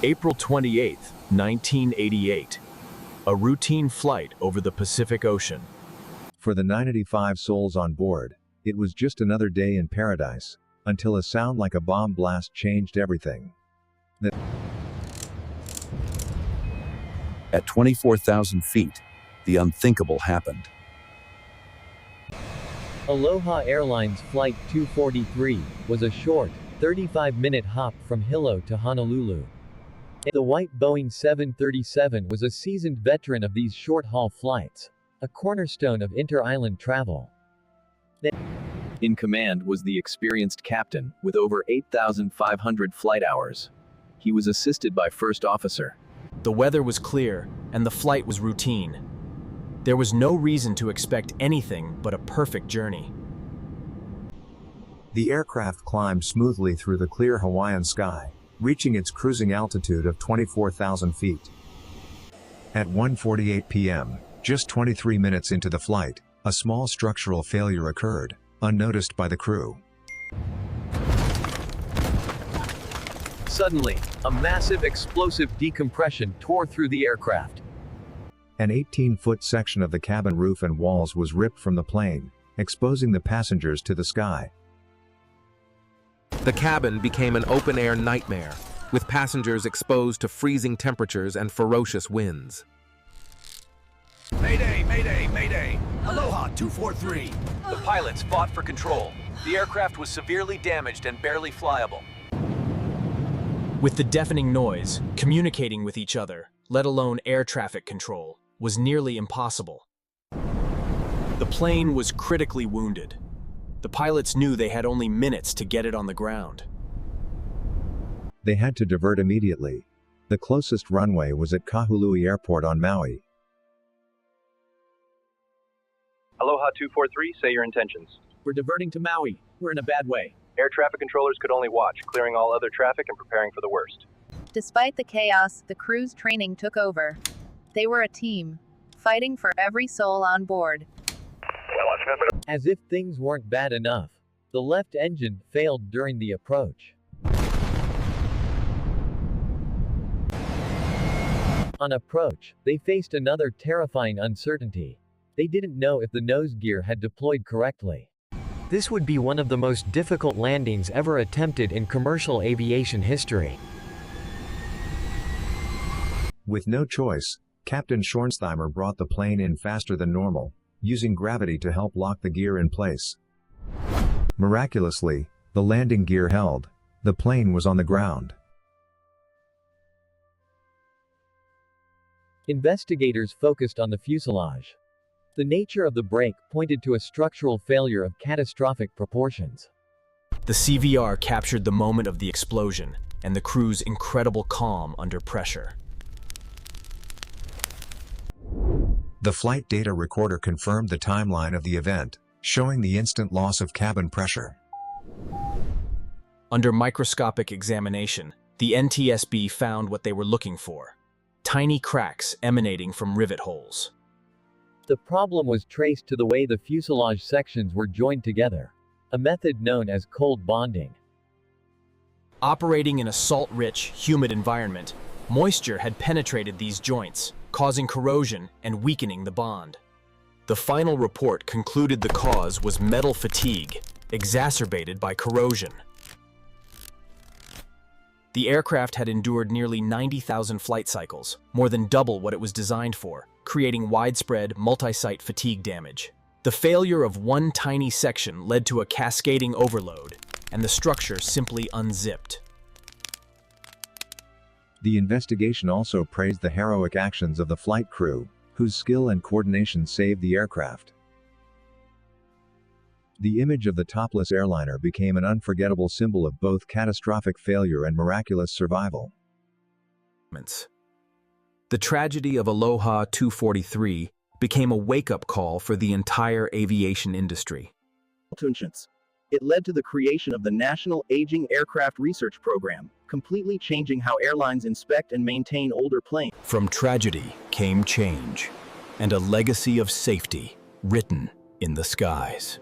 April 28, 1988. A routine flight over the Pacific Ocean. For the 985 souls on board, it was just another day in paradise, until a sound like a bomb blast changed everything. At 24,000 feet, the unthinkable happened. Aloha Airlines Flight 243 was a short, 35-minute hop from Hilo to Honolulu. The white Boeing 737 was a seasoned veteran of these short-haul flights, a cornerstone of inter-island travel. In command was the experienced captain, with over 8,500 flight hours. He was assisted by first officer. The weather was clear, and the flight was routine. There was no reason to expect anything but a perfect journey. The aircraft climbed smoothly through the clear Hawaiian sky, reaching its cruising altitude of 24,000 feet. At 1:48 p.m., just 23 minutes into the flight, a small structural failure occurred, unnoticed by the crew. Suddenly, a massive explosive decompression tore through the aircraft. An 18-foot section of the cabin roof and walls was ripped from the plane, exposing the passengers to the sky. The cabin became an open-air nightmare, with passengers exposed to freezing temperatures and ferocious winds. Mayday, mayday, mayday! Aloha 243! The pilots fought for control. The aircraft was severely damaged and barely flyable. With the deafening noise, communicating with each other, let alone air traffic control, was nearly impossible. The plane was critically wounded. The pilots knew they had only minutes to get it on the ground. They had to divert immediately. The closest runway was at Kahului Airport on Maui. Aloha 243, say your intentions. We're diverting to Maui. We're in a bad way. Air traffic controllers could only watch, clearing all other traffic and preparing for the worst. Despite the chaos, the crew's training took over. They were a team, fighting for every soul on board. As if things weren't bad enough, the left engine failed during the approach. On approach, they faced another terrifying uncertainty. They didn't know if the nose gear had deployed correctly. This would be one of the most difficult landings ever attempted in commercial aviation history. With no choice, Captain Schornstheimer brought the plane in faster than normal, using gravity to help lock the gear in place. Miraculously, the landing gear held. The plane was on the ground. Investigators focused on the fuselage. The nature of the break pointed to a structural failure of catastrophic proportions. The CVR captured the moment of the explosion and the crew's incredible calm under pressure. The flight data recorder confirmed the timeline of the event, showing the instant loss of cabin pressure. Under microscopic examination, the NTSB found what they were looking for: tiny cracks emanating from rivet holes. The problem was traced to the way the fuselage sections were joined together, a method known as cold bonding. Operating in a salt-rich, humid environment, moisture had penetrated these joints, causing corrosion and weakening the bond. The final report concluded the cause was metal fatigue, exacerbated by corrosion. The aircraft had endured nearly 90,000 flight cycles, more than double what it was designed for, creating widespread, multi-site fatigue damage. The failure of one tiny section led to a cascading overload, and the structure simply unzipped. The investigation also praised the heroic actions of the flight crew, whose skill and coordination saved the aircraft. The image of the topless airliner became an unforgettable symbol of both catastrophic failure and miraculous survival. The tragedy of Aloha 243 became a wake-up call for the entire aviation industry. It led to the creation of the National Aging Aircraft Research Program, completely changing how airlines inspect and maintain older planes. From tragedy came change, and a legacy of safety written in the skies.